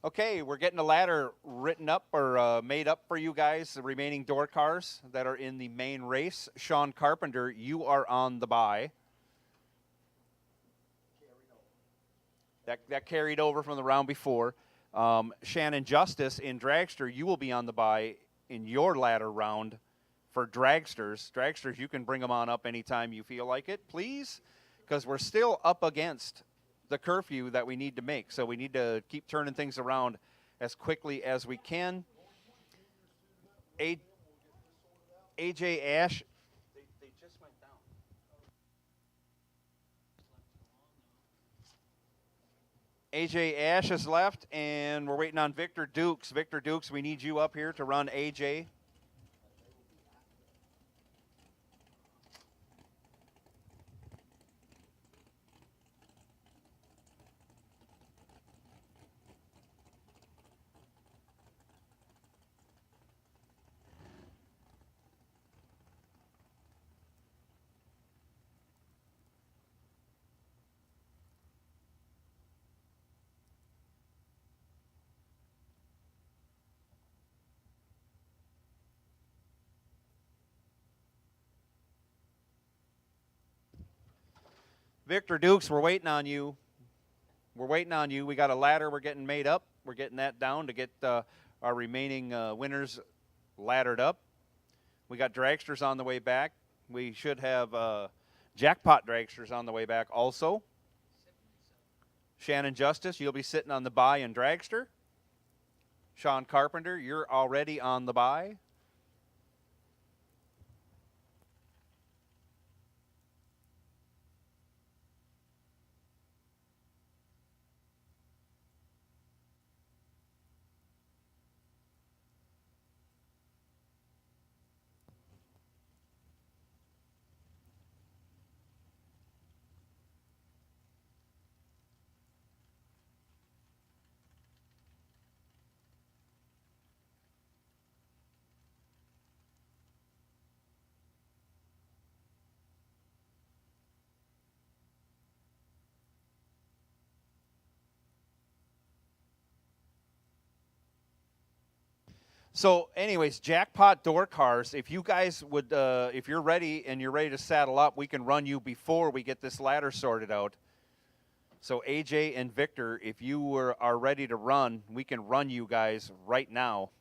Okay, we're getting a ladder written up or made up for you guys, the remaining door cars that are in the main race. Sean Carpenter, you are on the bye. That carried over from the round before. Shannon Justice in Dragster, you will be on the bye in your ladder round for Dragsters. Dragsters, you can bring them on up anytime you feel like it, please, because we're still up against the curfew that we need to make. So we need to keep turning things around as quickly as we can. AJ Ash, they just went down. AJ Ash has left, and we're waiting on Victor Dukes. Victor Dukes, we need you up here to run AJ. Victor Dukes, we're waiting on you. We're waiting on you. We got a ladder we're getting made up. We're getting that down to get our remaining winners laddered up. We got dragsters on the way back. We should have jackpot dragsters on the way back also. Shannon Justice, you'll be sitting on the bye in dragster. Sean Carpenter, you're already on the bye. So, anyways, jackpot door cars. If you guys would, if you're ready and you're ready to saddle up, we can run you before we get this ladder sorted out. So, AJ and Victor, if you are ready to run, we can run you guys right now.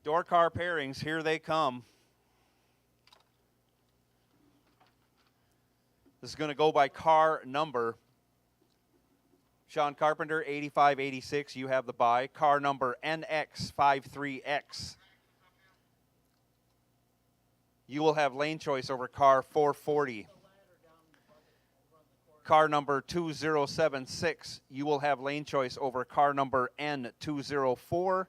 Door car pairings, here they come. This is going to go by car number. Sean Carpenter, 8586, you have the bye. Car number NX53X. You will have lane choice over car 440. Car number 2076, you will have lane choice over car number N204.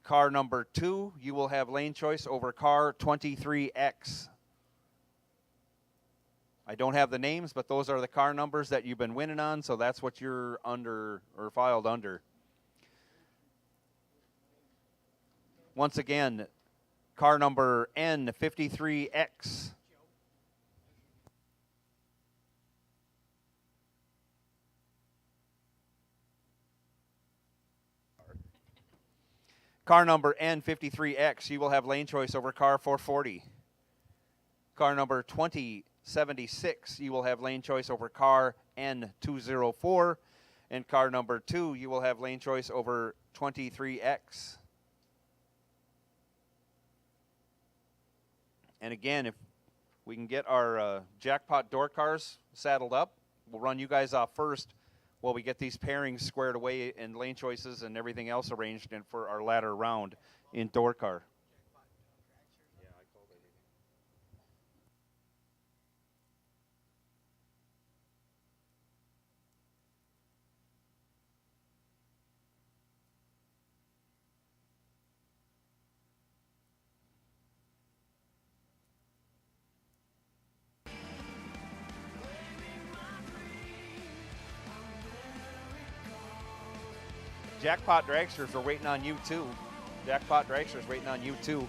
Car number 2, you will have lane choice over car 23X. I don't have the names, but those are the car numbers that you've been winning on, so that's what you're under or filed under. Once again, car number N53X. Car number N53X, you will have lane choice over car 440. Car number 2076, you will have lane choice over car N204. And car number 2, you will have lane choice over 23X. And again, if we can get our jackpot door cars saddled up, we'll run you guys off first while we get these pairings squared away and lane choices and everything else arranged in for our ladder round in door car. Jackpot Dragsters are waiting on you too. Jackpot Dragsters waiting on you too.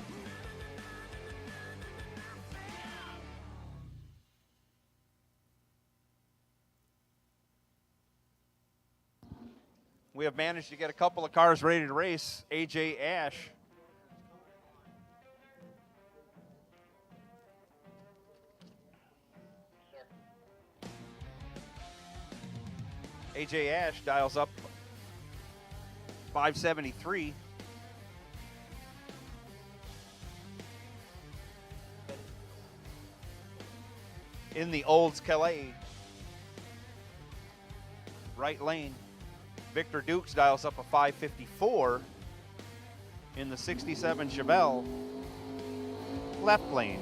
We have managed to get a couple of cars ready to race. AJ Ash. AJ Ash dials up 573. In the Olds Calais. Right lane. Victor Dukes dials up a 554 in the 67 Chevelle. Left lane.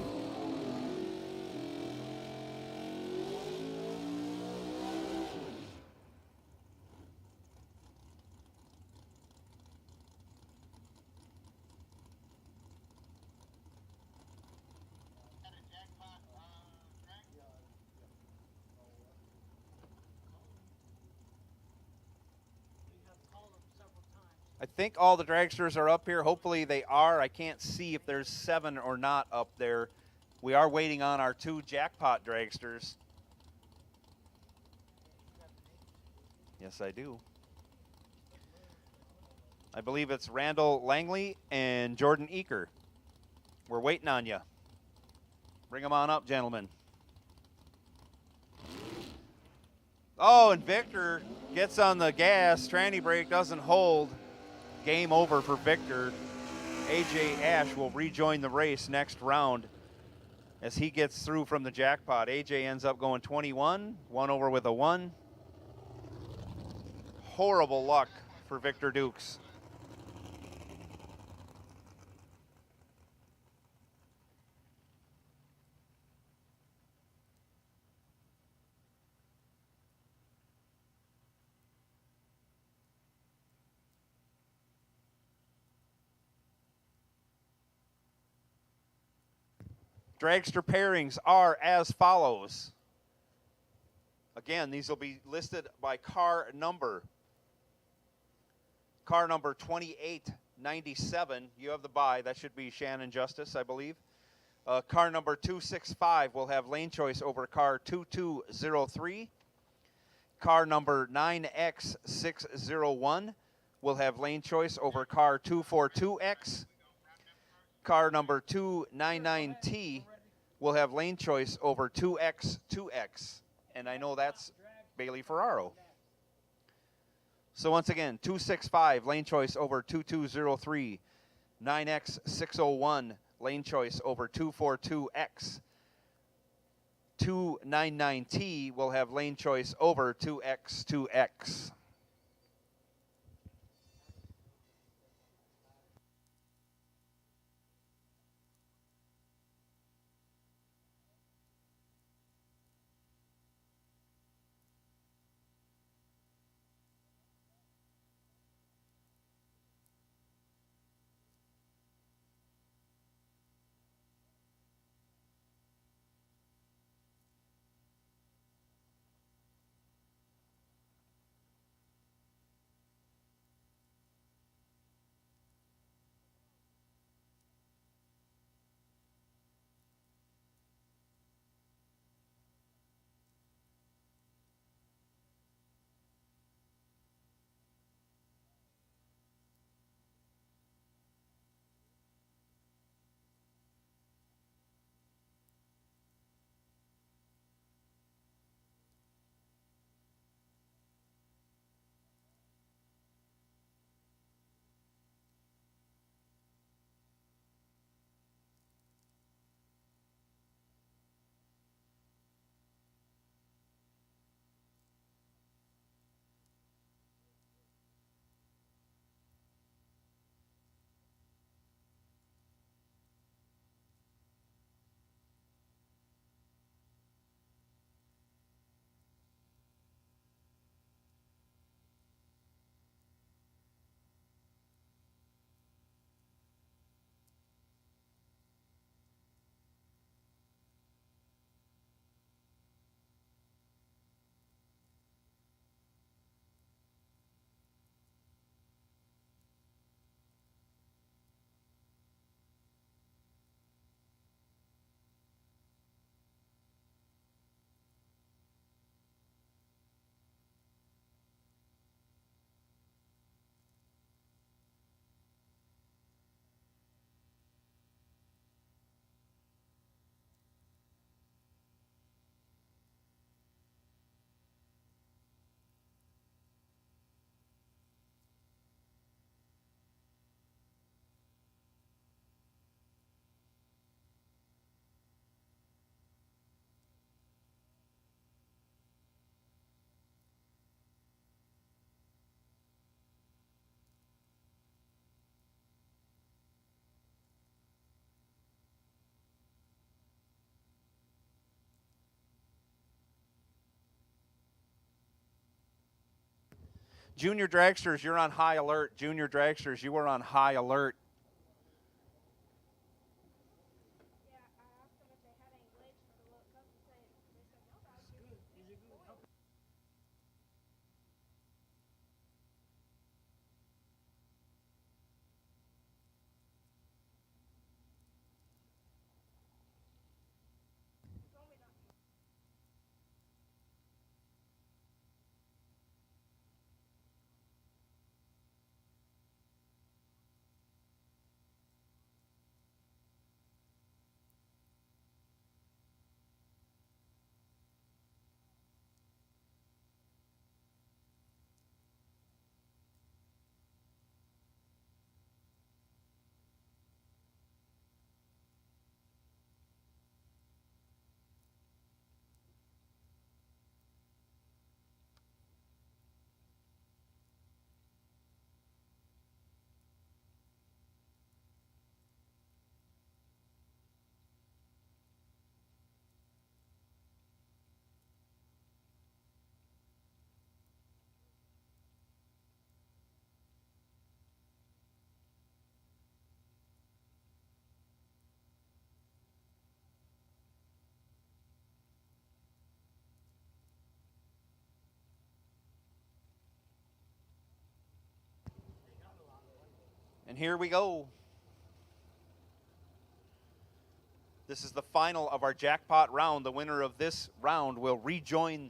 I think all the dragsters are up here. Hopefully they are. I can't see if there's 7 or not up there. We are waiting on our 2 jackpot dragsters. Yes, I do. I believe it's Randall Langley and Jordan Eaker. We're waiting on you. Bring them on up, gentlemen. Oh, and Victor gets on the gas. Tranny brake doesn't hold. Game over for Victor. AJ Ash will rejoin the race next round as he gets through from the jackpot. AJ ends up going 21, 1 over with a 1. Horrible luck for Victor Dukes. Dragster pairings are as follows. Again, these will be listed by car number. Car number 2897, you have the bye. That should be Shannon Justice, I believe. Car number 265 will have lane choice over car 2203. Car number 9X601 will have lane choice over car 242X. Car number 299T will have lane choice over 2X2X. And I know that's Bailey Ferraro. So once again, 265 lane choice over 2203. 9X601 lane choice over 242X. 299T will have lane choice over 2X2X. Junior Dragsters, you're on high alert. Junior Dragsters, you are on high alert. And here we go. This is the final of our jackpot round. The winner of this round will rejoin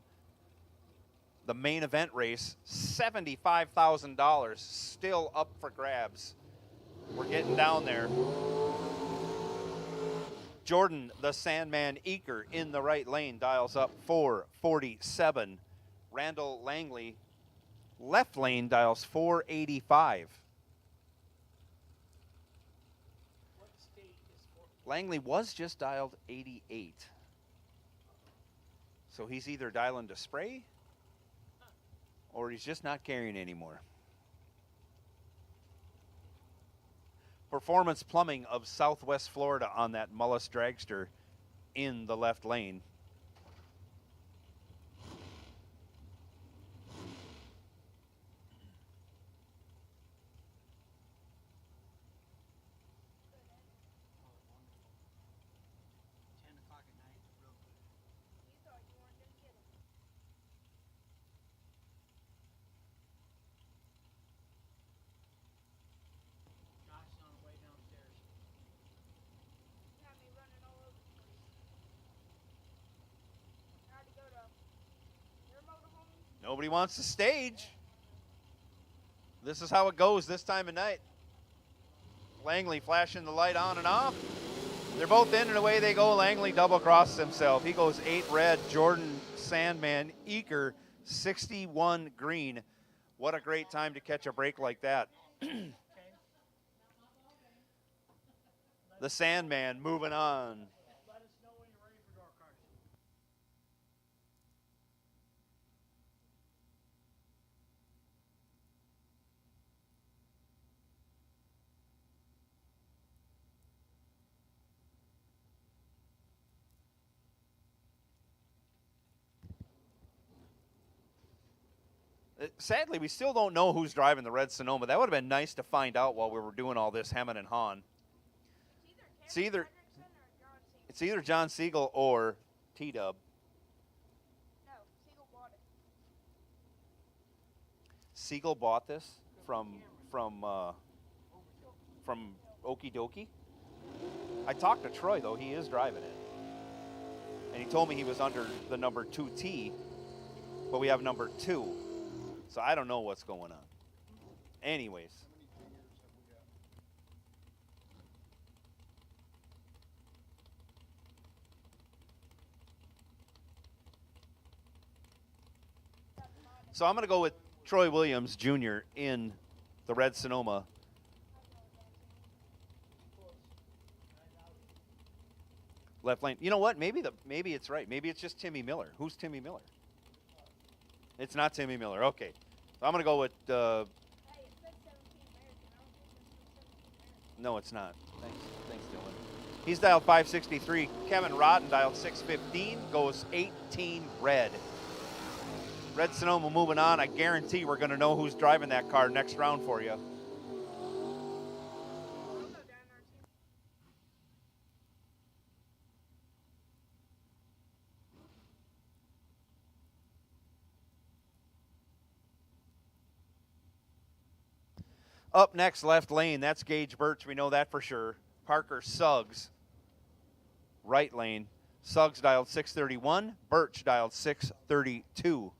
the main event race. $75,000 still up for grabs. We're getting down there. Jordan, the Sandman Eaker, in the right lane, dials up 447. Randall Langley, left lane, dials 485. Langley was just dialed 88. So he's either dialing to spray or he's just not carrying anymore. Performance Plumbing of Southwest Florida on that Mullis Dragster in the left lane. Nobody wants to stage. This is how it goes this time of night. Langley flashing the light on and off. They're both in and away they go. Langley double crosses himself. He goes 8 red. Jordan Sandman Eaker 61 green. What a great time to catch a break like that. The Sandman moving on. Sadly, we still don't know who's driving the red Sonoma. That would have been nice to find out while we were doing all this hemming and hawing. It's either John Siegel or T-Dub. No, Siegel bought it. Siegel bought this from Okie Dokie. I talked to Troy, though. He is driving it. And he told me he was under the number 2T, but we have number 2. So I don't know what's going on. Anyways. So I'm going to go with Troy Williams, Jr. in the red Sonoma. Left lane. You know what? Maybe it's right. Maybe it's just Timmy Miller. Who's Timmy Miller? It's not Timmy Miller. Okay. So I'm going to go with... Hey, it said 17 American. I don't think it's 17 American. No, it's not. Thanks, Dylan. He's dialed 563. Kevin Rodden dialed 615. Goes 18 red. Red Sonoma moving on. I guarantee we're going to know who's driving that car next round for you. Up next, left lane, that's Gage Birch. We know that for sure. Parker Suggs, right lane. Suggs dialed 631. Birch dialed 632.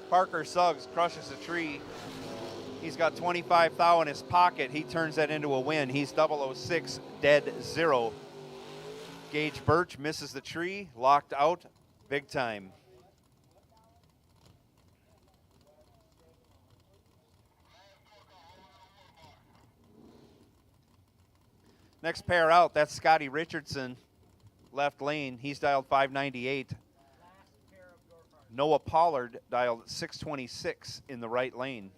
Parker Suggs crushes a tree. He's got 25 thou in his pocket. He turns that into a win. He's 006 dead 0. Gage Birch misses the tree, locked out, big time. Next pair out, that's Scotty Richardson, left lane. He's dialed 598. Noah Pollard dialed 626 in the right lane.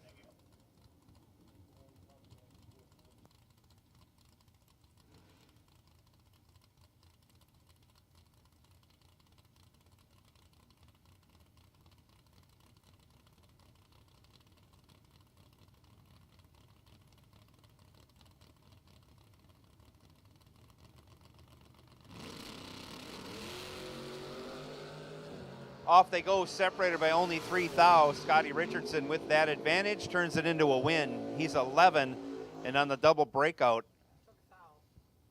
Off they go, separated by only 3 thou. Scotty Richardson with that advantage turns it into a win. He's 11, and on the double breakout,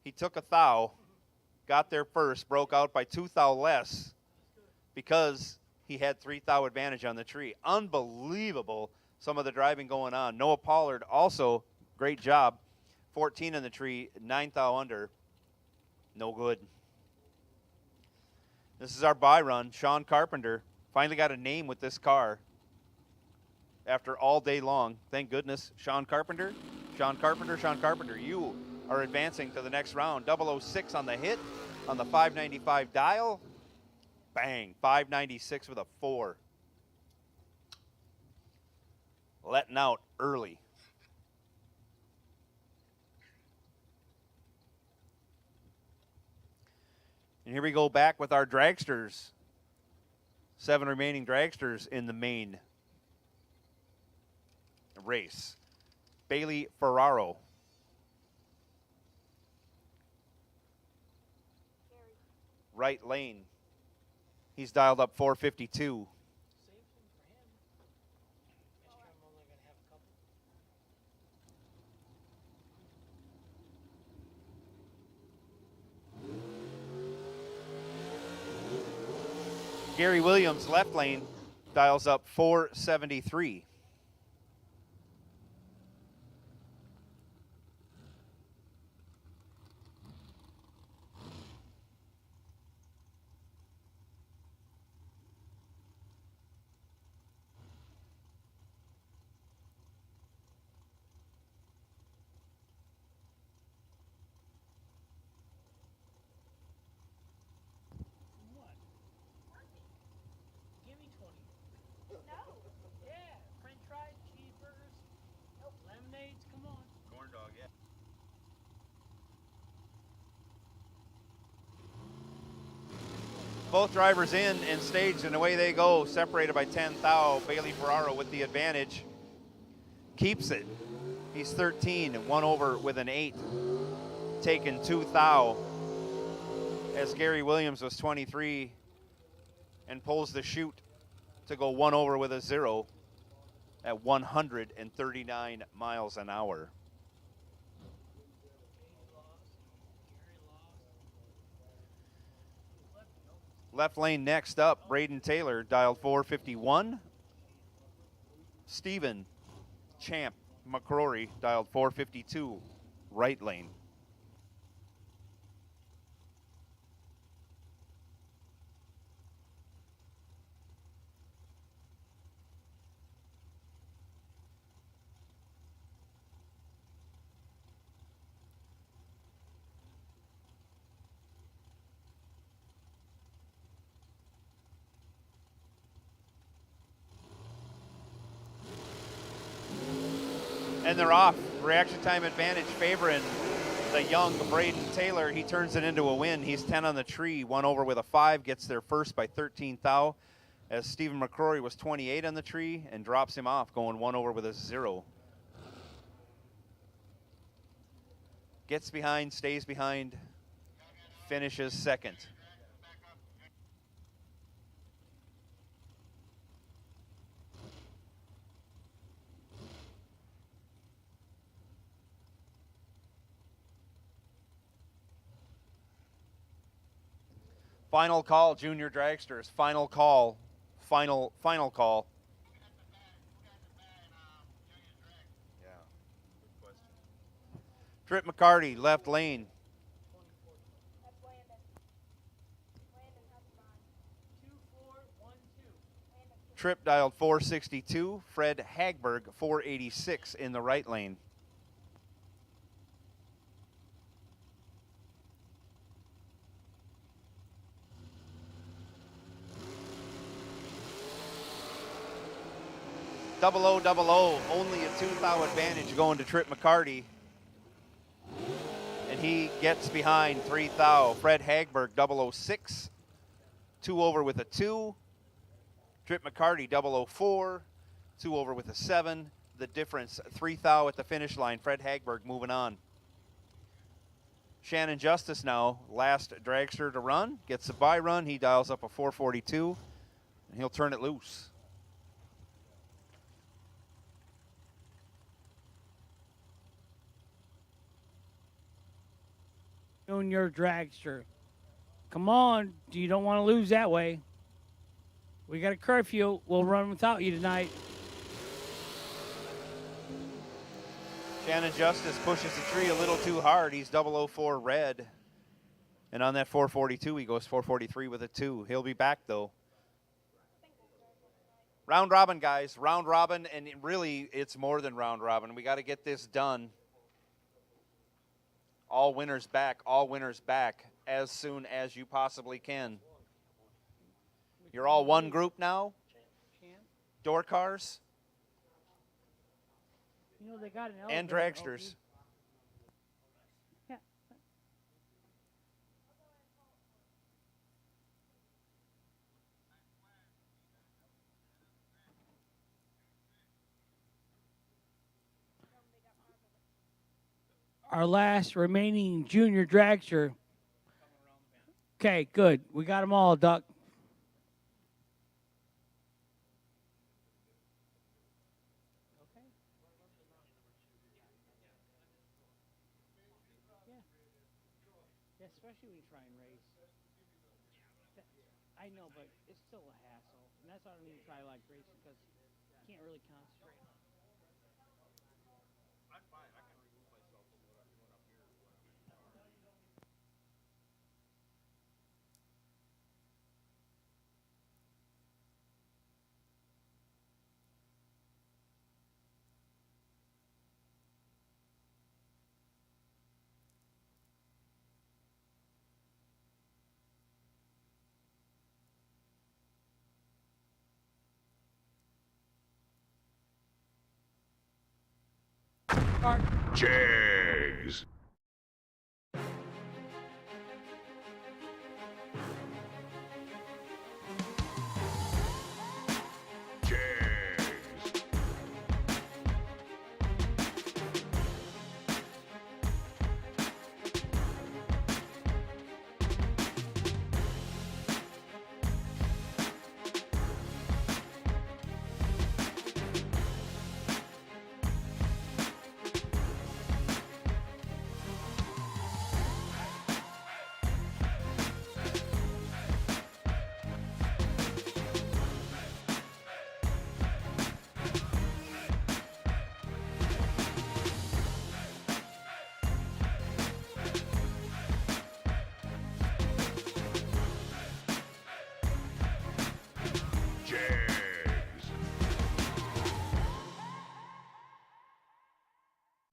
he took a thou, got there first, broke out by 2 thou less because he had 3 thou advantage on the tree. Unbelievable, some of the driving going on. Noah Pollard also, great job. 14 in the tree, 9 thou under, no good. This is our buy run. Sean Carpenter finally got a name with this car after all day long. Thank goodness. Sean Carpenter, Sean Carpenter, Sean Carpenter. You are advancing to the next round. 006 on the hit on the 595 dial. Bang. 596 with a 4. Letting out early. And here we go back with our dragsters. 7 remaining dragsters in the main race. Bailey Ferraro. Right lane. He's dialed up 452. Gary Williams, left lane, dials up 473. Both drivers in and staged, and away they go, separated by 10 thou. Bailey Ferraro with the advantage. Keeps it. He's 13, 1 over with an 8. Taken 2 thou. As Gary Williams was 23 and pulls the chute to go 1 over with a 0 at 139 miles an hour. Left lane next up, Braden Taylor, dialed 451. Steven Champ McCrory, dialed 452, right lane. And they're off. Reaction time advantage favoring the young Braden Taylor. He turns it into a win. He's 10 on the tree, 1 over with a 5, gets there first by 13 thou. As Stephen McCrory was 28 on the tree and drops him off, going 1 over with a 0. Gets behind, stays behind, finishes second. Final call, Junior Dragsters. Final call. Final call. Yeah, good question. Trip McCarty, left lane. That's Landon. Landon has the line. 2412. Trip dialed 462. Fred Hagberg, 486 in the right lane. Double O, only a 2 thou advantage going to Trip McCarty. And he gets behind 3 thou. Fred Hagberg, 006, 2 over with a 2. Trip McCarty, 004, 2 over with a 7. The difference, 3 thou at the finish line. Fred Hagberg moving on. Shannon Justice now, last dragster to run, gets a buy run. He dials up a 442, and he'll turn it loose. Jr Dragster. Come on, you don't want to lose that way. We got a curfew. We'll run without you tonight. Shannon Justice pushes the tree a little too hard. He's 004 red. And on that 442, he goes 443 with a 2. He'll be back, though. Round robin, guys. Round robin, and really, it's more than round robin. We got to get this done. All winners back. All winners back as soon as you possibly can. You're all one group now? Door cars? You know, they got an And elevator, dragsters. Yeah. Our last remaining junior dragster. Okay, good. We got them all, Duck. Yeah, especially when you try and race. I know, but it's still a hassle. And that's why I don't even try like racing because you can't really concentrate. I'm fine. I can remove myself from what I'm doing up here. Jags.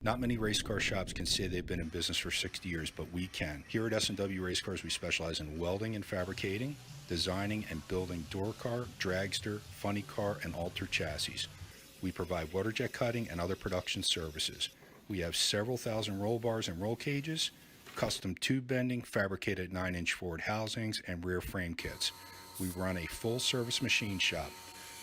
Not many race car shops can say they've been in business for 60 years, but we can. Here at S&W Race Cars, we specialize in welding and fabricating, designing and building door car, dragster, funny car, and alter chassis. We provide water jet cutting and other production services. We have several thousand roll bars and roll cages, custom tube bending, fabricated 9-inch forward housings, and rear frame kits. We run a full-service machine shop,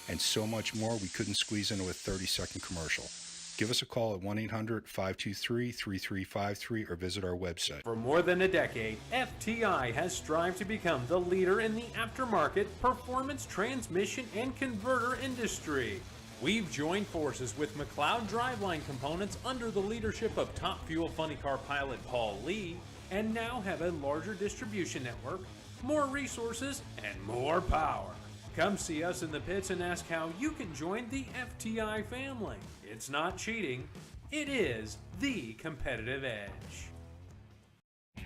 and so much more we couldn't squeeze into a 30-second commercial. Give us a call at 1-800-523-3353 or visit our website. For more than a decade, FTI has strived to become the leader in the aftermarket performance transmission and converter industry. We've joined forces with McLeod Driveline Components under the leadership of Top Fuel Funny Car pilot Paul Lee, and now have a larger distribution network, more resources, and more power. Come see us in the pits and ask how you can join the FTI family. It's not cheating, it is the competitive edge.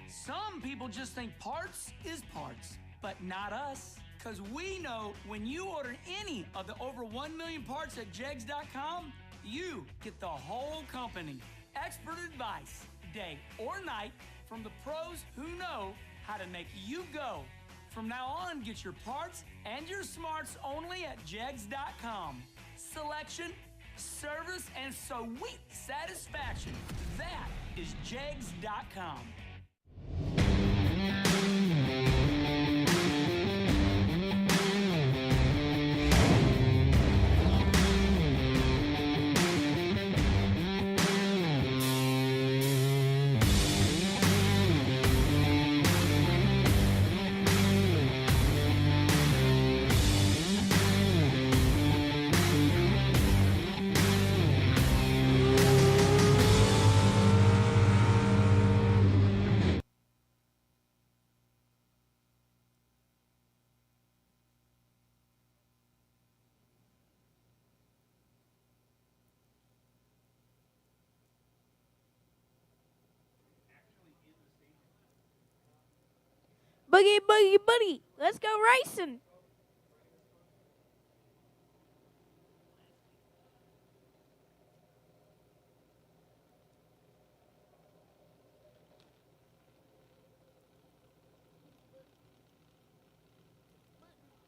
Some people just think parts is parts, but not us. Because we know when you order any of the over 1 million parts at jegs.com, you get the whole company. Expert advice, day or night, from the pros who know how to make you go. From now on, get your parts and your smarts only at jegs.com. Selection, service, and sweet satisfaction. That is jegs.com. Boogie, boogie, boogie. Let's go racing.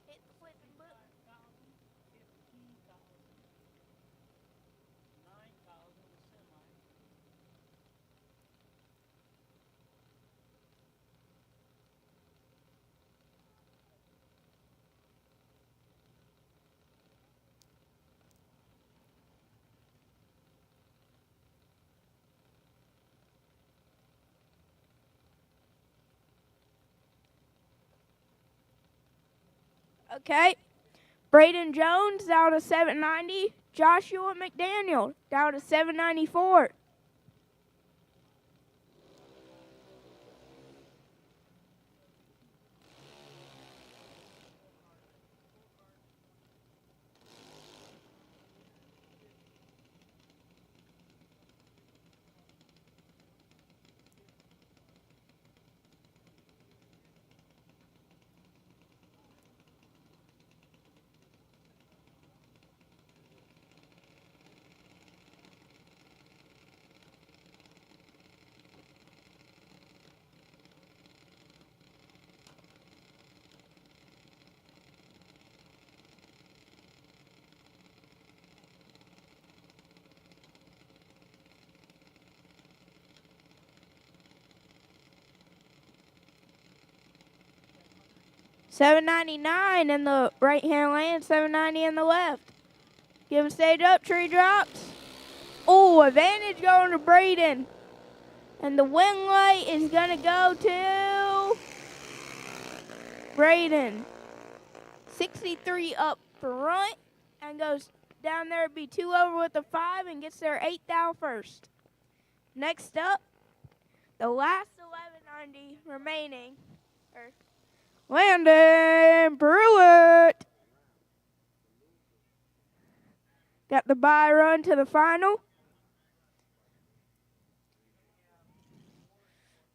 Hit the flipping button. 9,000. Okay. Braden Jones down to 790. Joshua McDaniel down to 794. $7.99 in the right-hand lane, $7.90 in the left. Give him stage up, tree drops. Oh, advantage going to Braden. And the wing light is going to go to Braden. 63 up front and goes down there, be 2 over with the 5 and gets their 8th thou first. Next up, the last 1190 remaining are Landon Pruitt. Got the bye run to the final.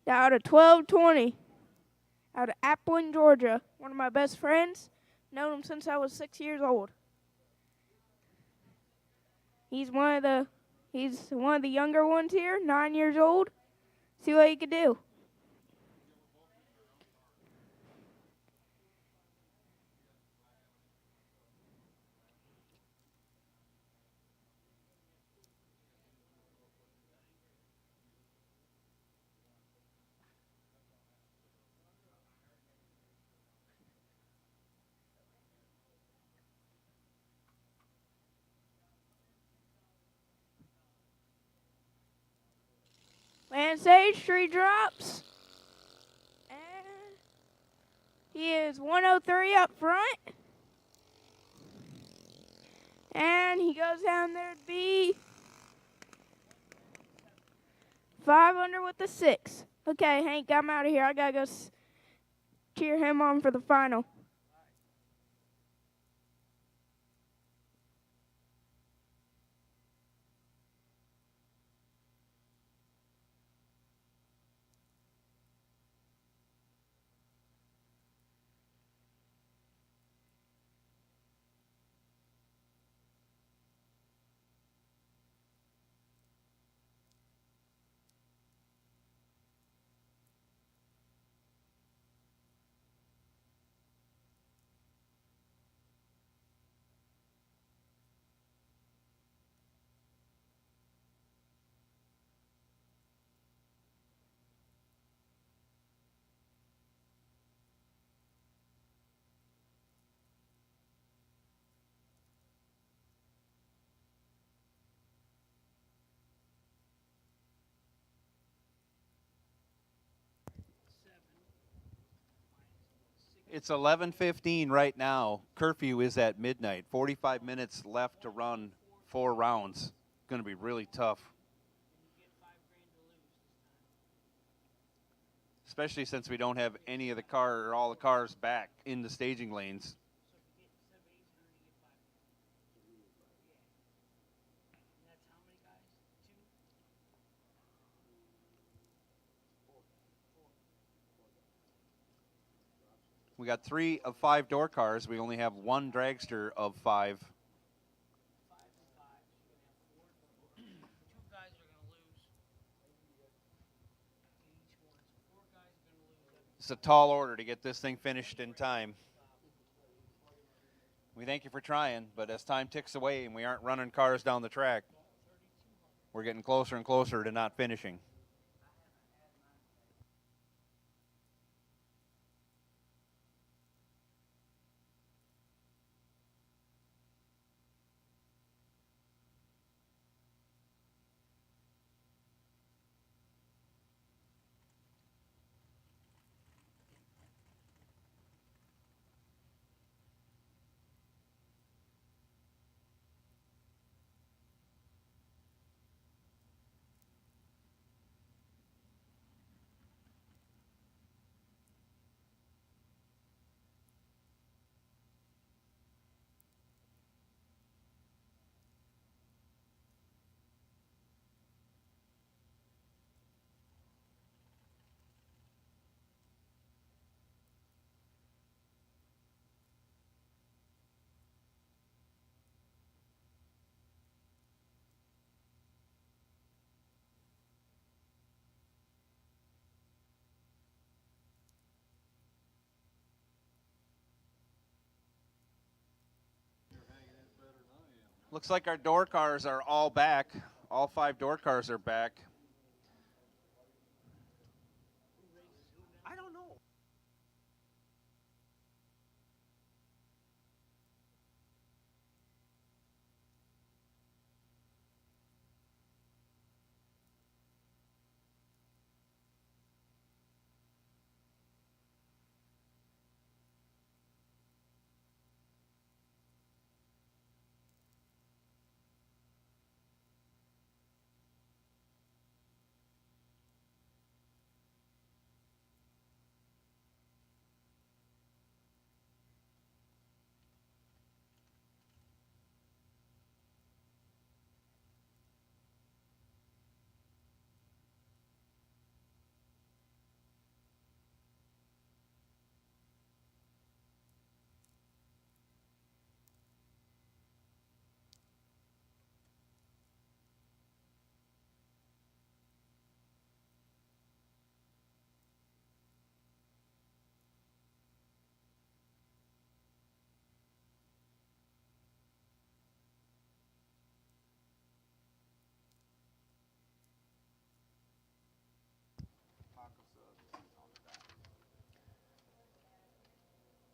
Out of 1220. Out of Appling, Georgia. One of my best friends. Known him since I was 6 years old. He's one of the younger ones here, 9 years old. See what he could do. Land stage, 3 drops. And he is 103 up front. And he goes down there to be 5 under with the 6. Okay, Hank, I'm out of here. I got to go cheer him on for the final. It's 11:15 right now. Curfew is at midnight. 45 minutes left to run 4 rounds. Going to be really tough. Especially since we don't have any of the car or all the cars back in the staging lanes. We got 3 of 5 door cars. We only have 1 dragster of 5. It's a tall order to get this thing finished in time. We thank you for trying, but as time ticks away and we aren't running cars down the track, we're getting closer and closer to not finishing. Looks like our door cars are all back. All 5 door cars are back. I don't know.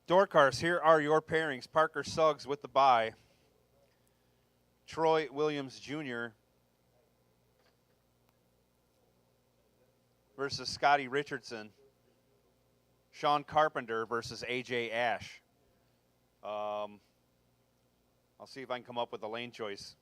Door cars, here are your pairings. Parker Suggs with the bye. Troy Williams Jr. versus Scotty Richardson. Sean Carpenter versus AJ Ash. I'll see if I can come up with a lane choice.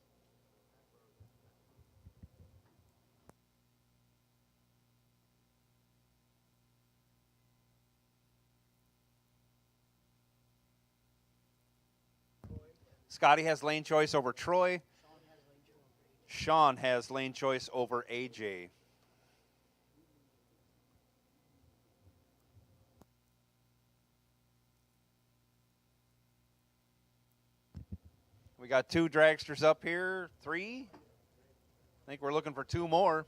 Scotty has lane choice over Troy. Sean has lane choice over AJ. We got 2 dragsters up here, 3. I think we're looking for 2 more.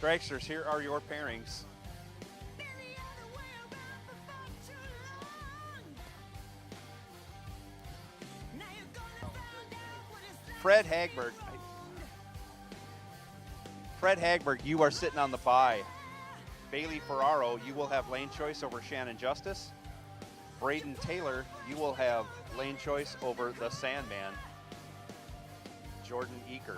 Dragsters, here are your pairings. Fred Hagberg. Fred Hagberg, you are sitting on the bye. Bailey Ferraro, you will have lane choice over Shannon Justice. Braden Taylor, you will have lane choice over the Sandman. Jordan Eaker.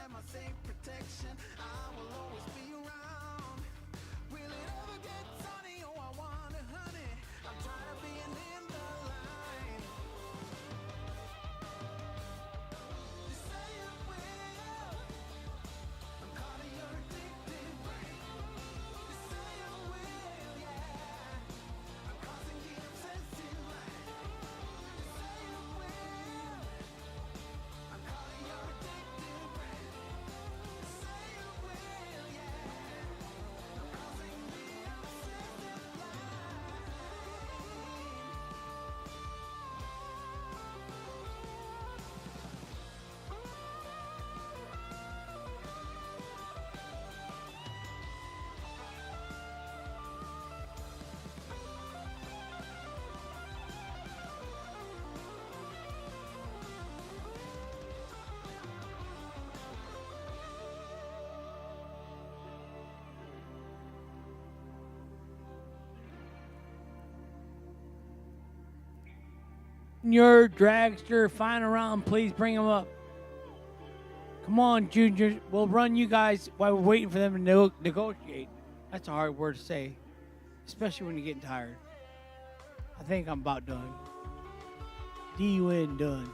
and my safe protection. I will always be around. Will it ever get sunny? Oh, I wonder, honey. I'm trying to be an in the line. You say it will. I'm caught in your addictive brain. You say it will, yeah. I'm crossing the obsessive line. You say it will. I'm caught in your addictive brain. You say it will, yeah. I'm crossing the obsessive line. Jr Dragster, final round. Please bring him up. Come on, Junior. We'll run you guys while we're waiting for them to negotiate. That's a hard word to say, especially when you're getting tired. I think I'm about done. D-Win done.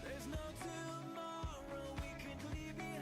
There's no tomorrow, we can leave it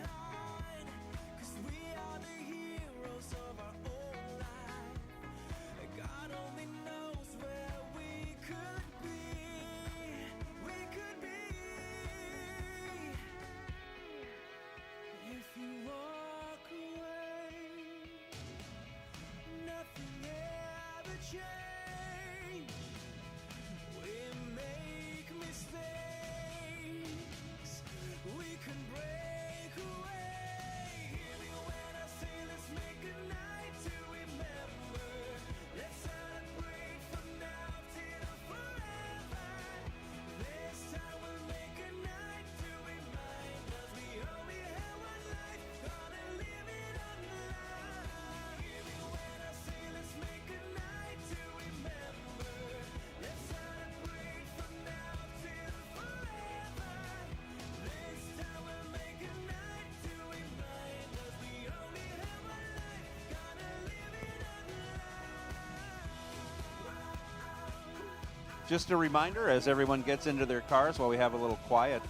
Just a reminder, as everyone gets into their cars while we have a little quiet,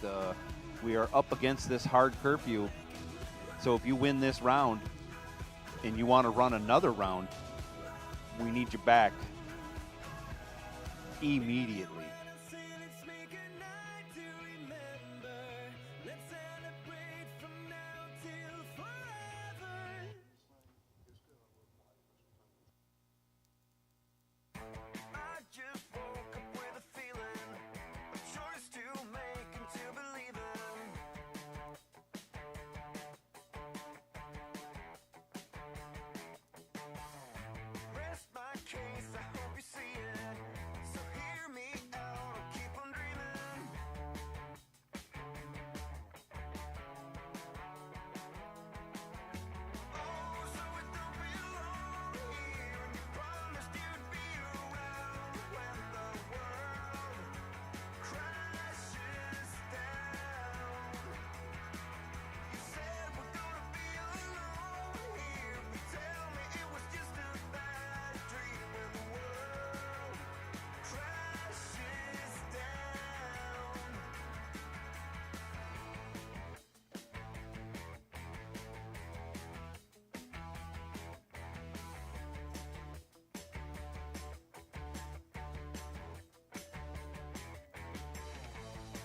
we are up against this hard curfew. So if you win this round and you want to run another round, we need you back immediately. Let's make a night to remember. Let's celebrate from now till forever. I just woke up with a feeling, a choice to make and to believe in. Rest my case, I hope you see it. So hear me out, I'll keep on dreaming. Oh, so it don't be alone here. And you promised you'd be around when the world crashes down. You said we're gonna be alone here, but tell me it was just a bad dream when the world crashes down.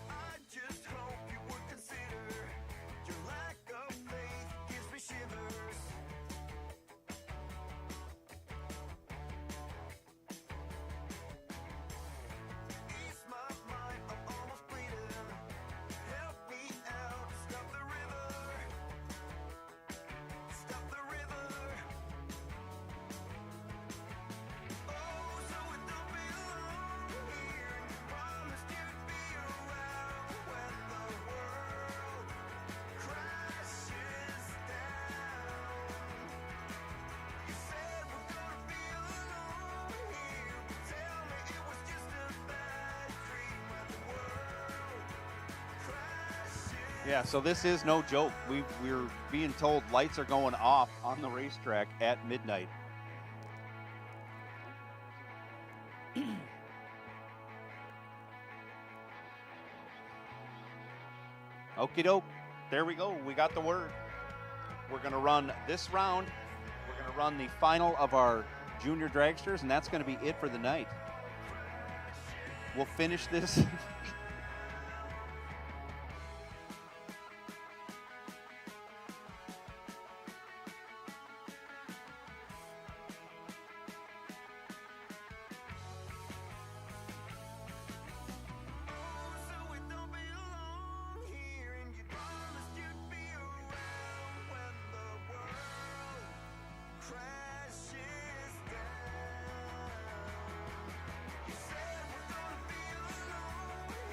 I just hope you would consider your lack of faith gives me shivers. Ease my mind, I'm almost bleeding. Help me out, stop the river. Stop the river. Oh, so it don't be alone here. You promised you'd be around when the world crashes down. You said we're gonna be alone here, but tell me it was just a bad dream when the world crashes. Yeah, so this is no joke. We're being told lights are going off on the racetrack at midnight. Okie doke. There we go. We got the word. We're going to run this round. We're going to run the final of our junior dragsters, and that's going to be it for the night. We'll finish this. So it don't be alone here, and you promised you'd be around when the world crashes down. You said we're gonna be alone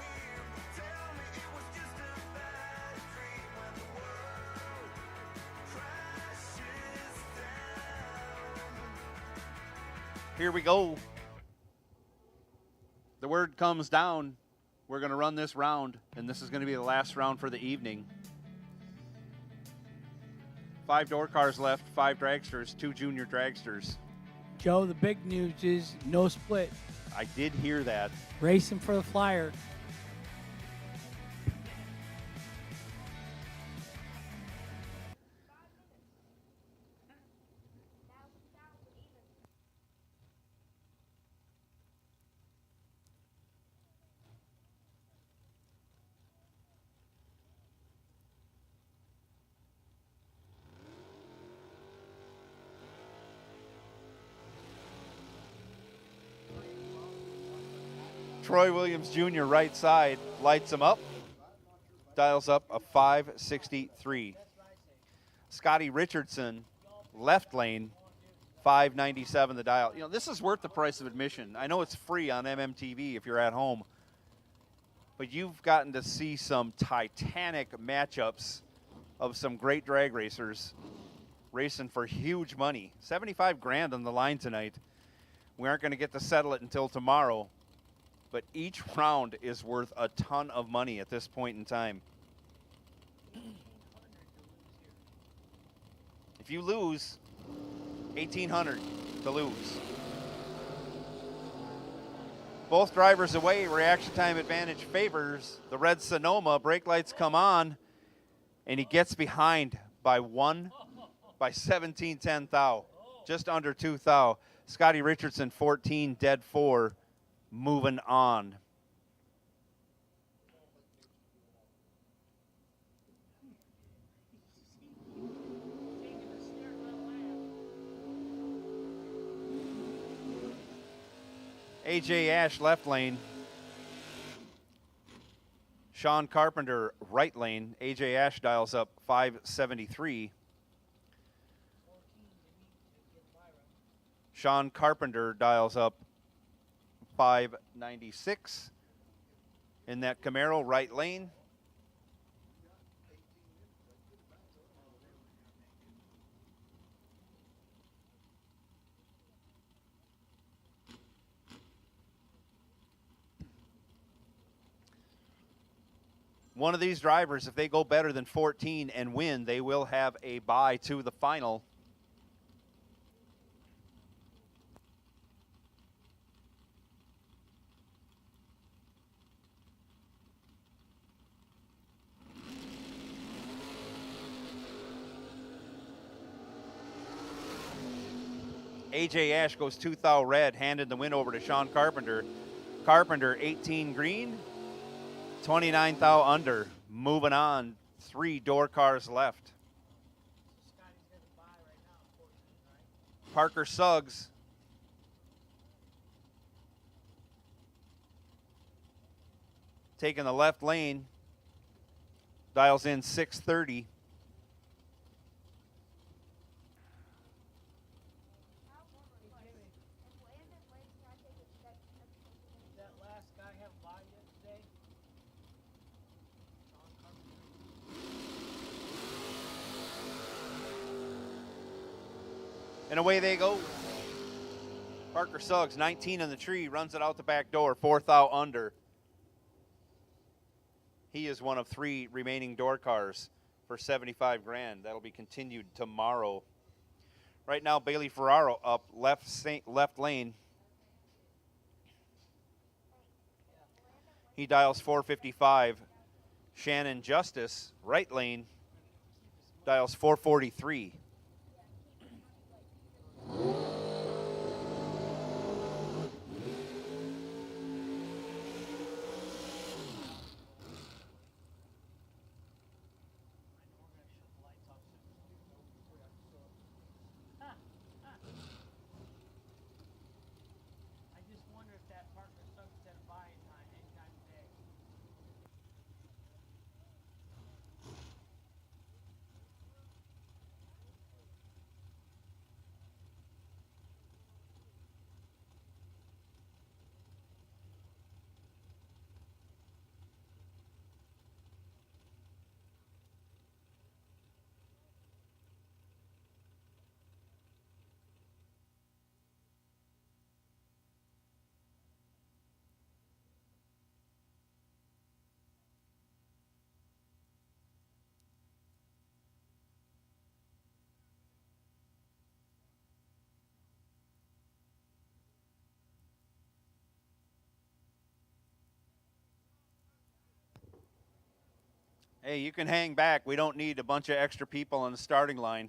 here, but tell me it was just a bad dream when the world crashes down. Here we go. The word comes down. We're going to run this round, and this is going to be the last round for the evening. 5 door cars left, 5 dragsters, 2 junior dragsters. Joe, the big news is no split. I did hear that. Racing for the flyer. Troy Williams Jr. right side lights him up. Dials up a 563. Scotty Richardson left lane 597 the dial. You know, this is worth the price of admission. I know it's free on MMTV if you're at home, but you've gotten to see some titanic matchups of some great drag racers racing for huge money. 75 grand on the line tonight. We aren't going to get to settle it until tomorrow, but each round is worth a ton of money at this point in time. If you lose, $1,800 to lose. Both drivers away. Reaction time advantage favors the red Sonoma. Brake lights come on, and he gets behind by 17 thou, just under 2 thou. Scotty Richardson 14, dead 4, moving on. AJ Ash left lane. Sean Carpenter right lane. AJ Ash dials up 573. Sean Carpenter dials up 596 in that Camaro right lane. One of these drivers, if they go better than 14 and win, they will have a bye to the final. AJ Ash goes 2 thou red, handed the win over to Sean Carpenter. Carpenter 18 green, 29 thou under. Moving on, 3 door cars left. Parker Suggs taking the left lane, dials in 630. And away they go. Parker Suggs, 19 in the tree, runs it out the back door, 4 thou under. He is one of 3 remaining door cars for 75 grand. That'll be continued tomorrow. Right now, Bailey Ferraro up left lane. He dials 455. Shannon Justice, right lane, dials 443. Hey, you can hang back. We don't need a bunch of extra people on the starting line.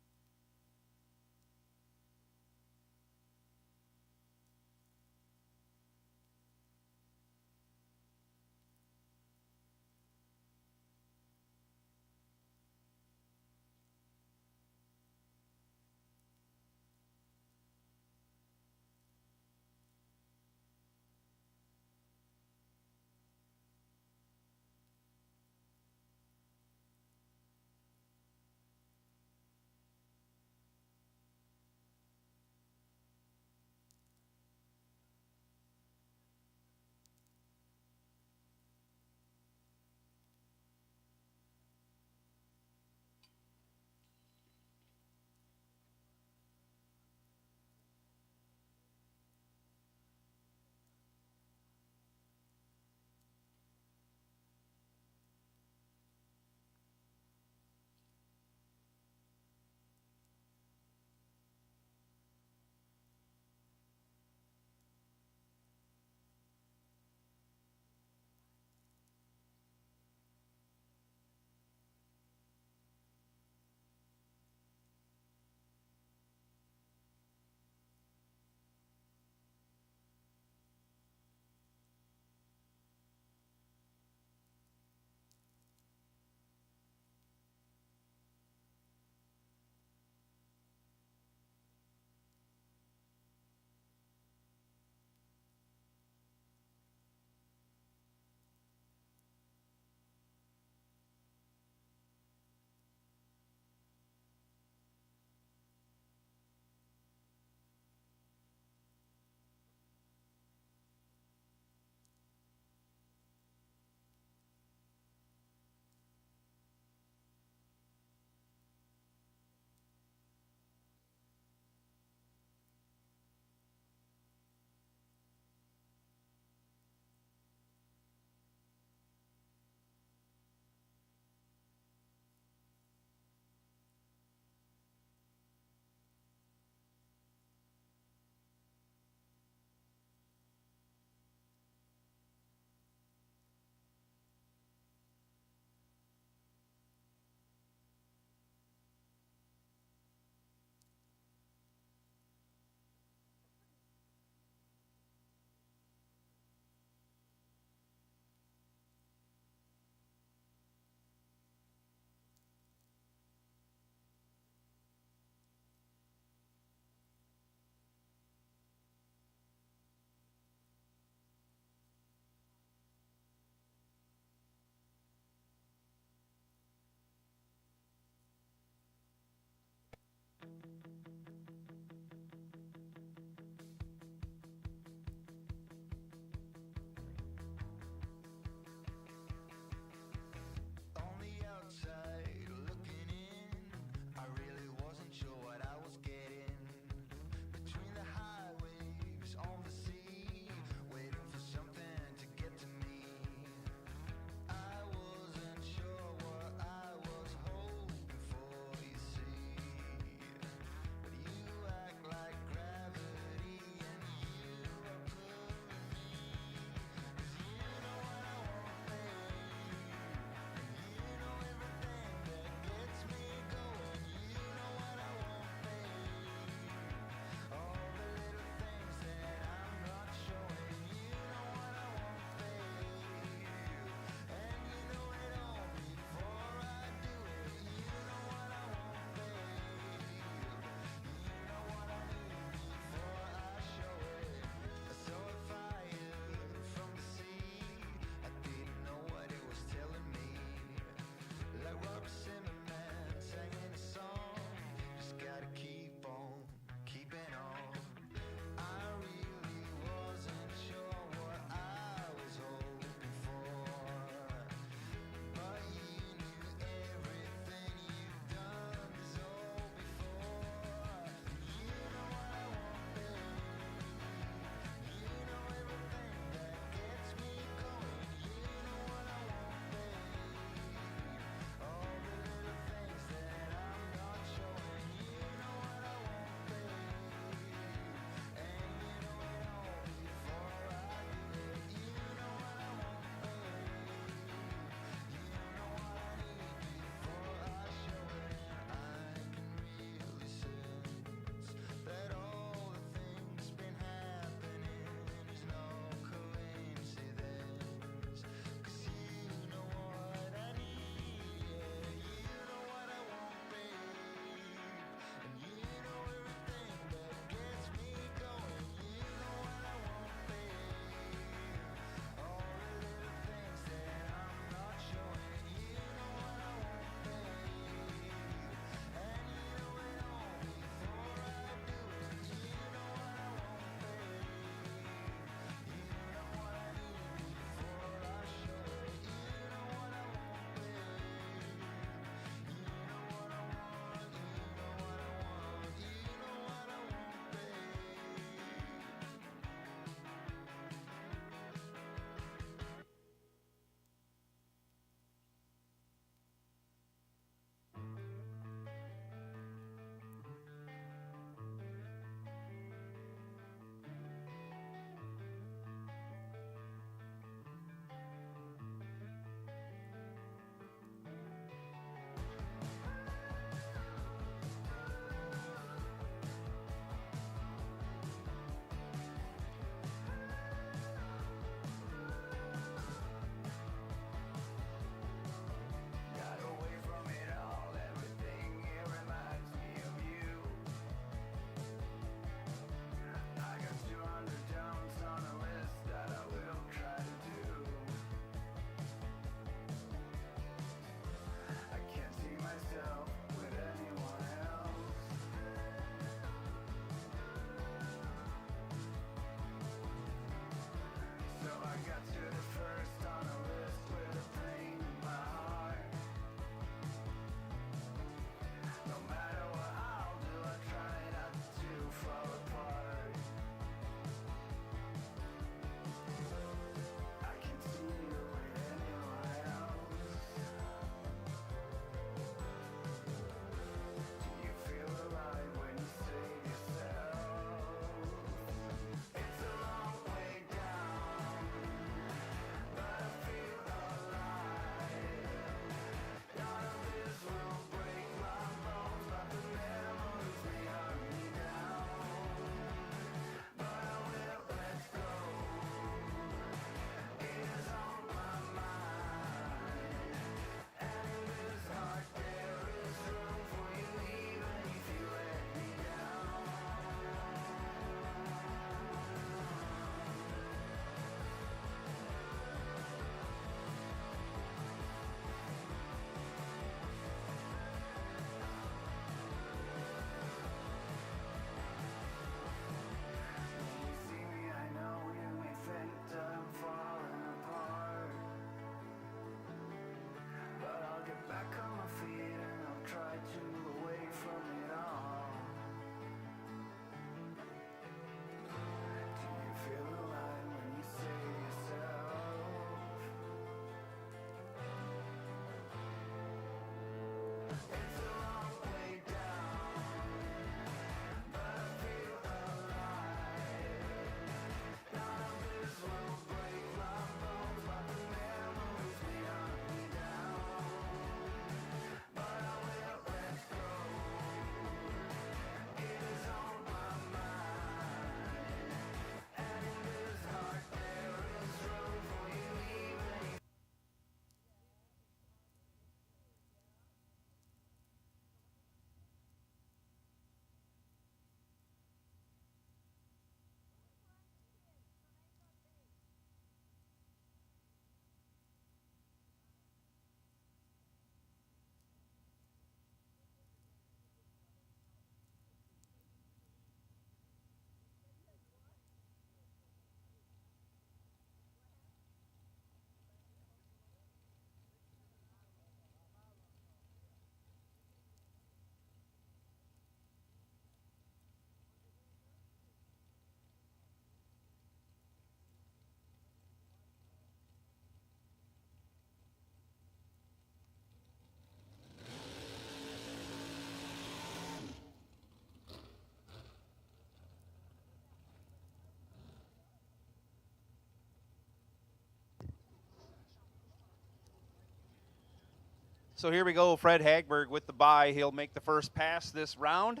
So here we go. Fred Hagberg with the bye. He'll make the first pass this round.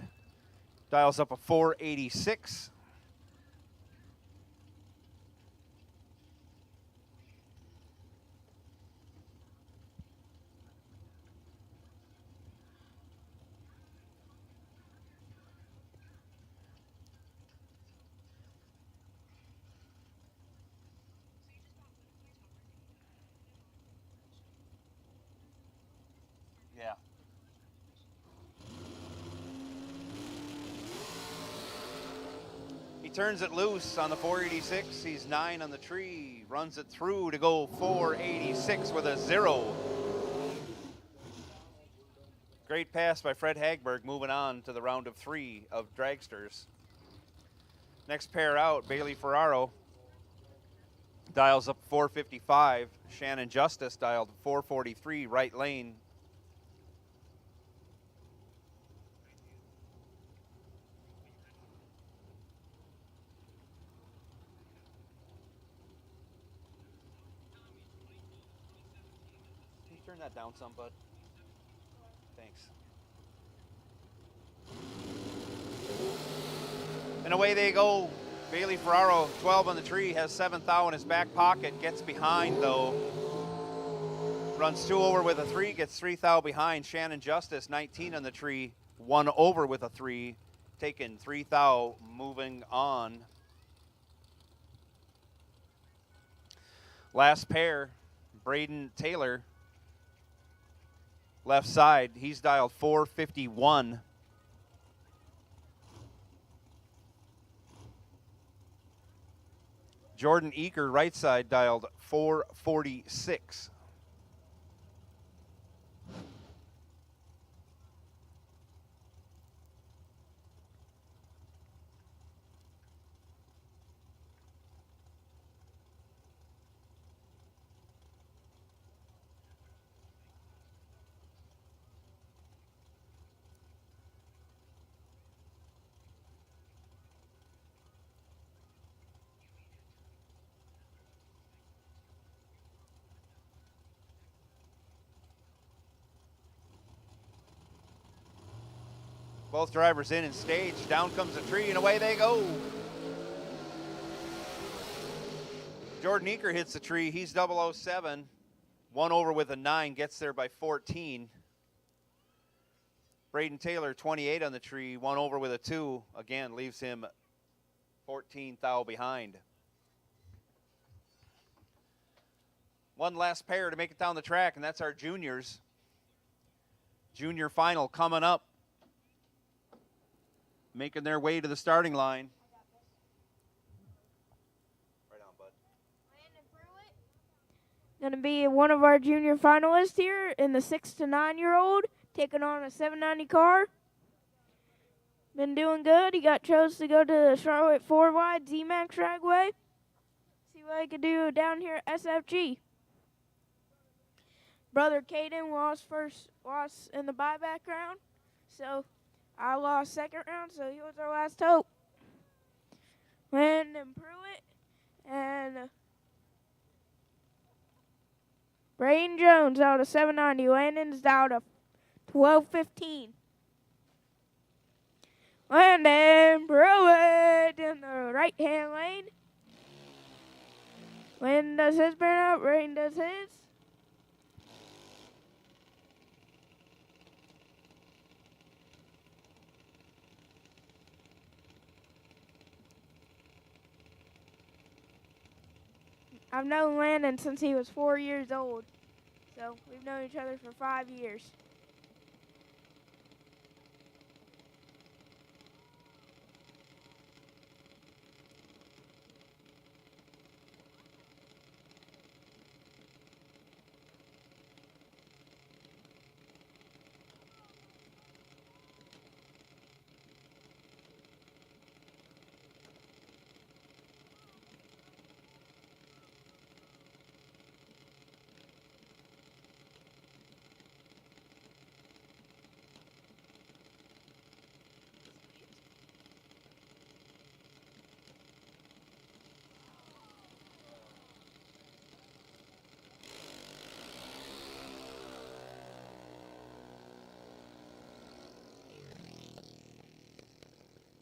Dials up a 486. Yeah. He turns it loose on the 486. He's 9 on the tree. Runs it through to go 486 with a 0. Great pass by Fred Hagberg, moving on to the round of 3 of dragsters. Next pair out, Bailey Ferraro dials up 455. Shannon Justice dialed 443, right lane. Can you turn that down some, bud? Thanks. And away they go. Bailey Ferraro, 12 on the tree, has 7th thou in his back pocket, gets behind though. Runs 2 over with a 3, gets 3 thou behind. Shannon Justice, 19 on the tree, 1 over with a 3, taken 3 thou, moving on. Last pair, Braden Taylor, left side, he's dialed 451. Jordan Eaker, right side, dialed 446. Both drivers in and stage. Down comes the tree, and away they go. Jordan Eaker hits the tree. He's 007. 1 over with a 9, gets there by 14. Braden Taylor, 28 on the tree. 1 over with a 2. Again, leaves him 14 thou behind. One last pair to make it down the track, and that's our juniors. Junior final coming up. Making their way to the starting line. Right on, bud. Going to be one of our junior finalists here in the 6 to 9-year-old, taking on a 790 car. Been doing good. He got chose to go to the Charlotte 4-wide Z-Max Dragway. See what he could do down here at SFG. brother Caden lost in the buyback round, so I lost second round, so he was our last hope. Landon Pruitt and Braden Jones out of 790. Landon's out of 12:15. Landon Pruitt in the right-hand lane. Landon does his burnout. Braden does his. I've known Landon since he was 4 years old. So we've known each other for 5 years.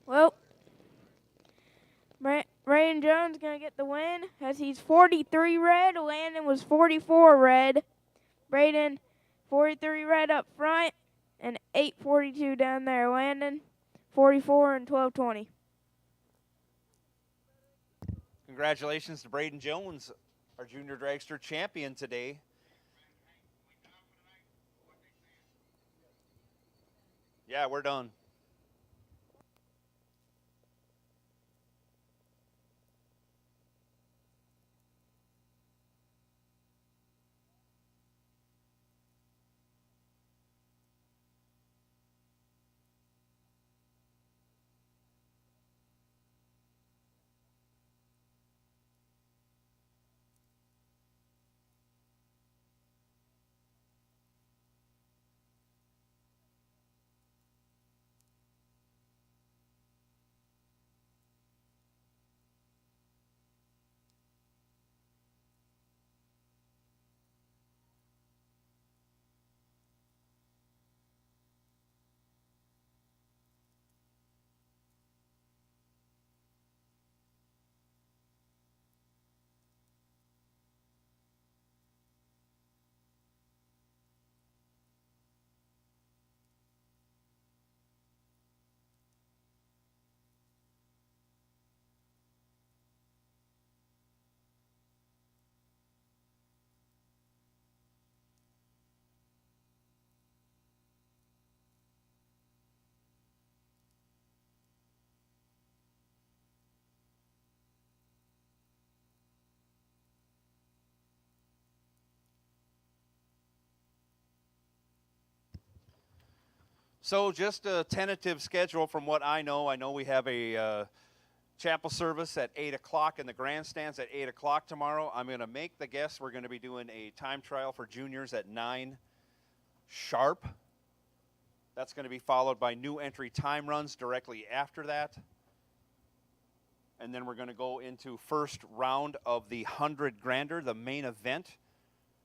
Well, Braden Jones going to get the win as he's 43 red. Landon was 44 red. Braden, 43 red up front and 842 down there. Landon, 44 and 1220. Congratulations to Braden Jones, our Junior Dragster champion today. Yeah, we're done. So just a tentative schedule from what I know we have a chapel service at 8 o'clock in the grandstands at 8 o'clock tomorrow. I'm going to make the guess we're going to be doing a time trial for juniors at 9 sharp. That's going to be followed by new entry time runs directly after that. And then we're going to go into first round of the 100 Grander, the main event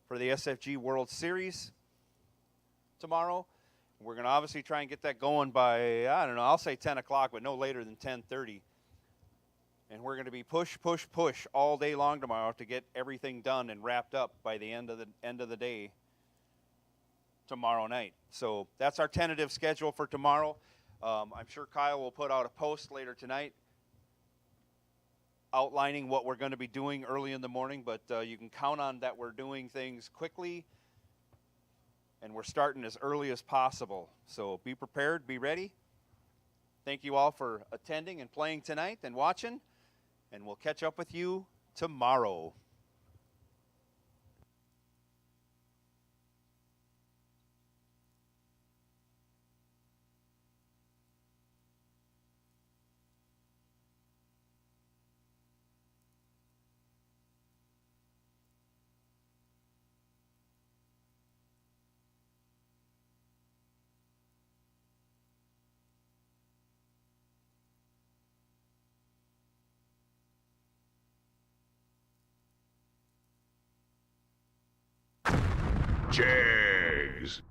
for the SFG World Series tomorrow. We're going to obviously try and get that going by, I don't know, I'll say 10 o'clock, but no later than 10:30. And we're going to be push all day long tomorrow to get everything done and wrapped up by the end of the day tomorrow night. So that's our tentative schedule for tomorrow. I'm sure Kyle will put out a post later tonight outlining what we're going to be doing early in the morning, but you can count on that we're doing things quickly and we're starting as early as possible. So be prepared, be ready. Thank you all for attending and playing tonight and watching, and we'll catch up with you tomorrow. Jags.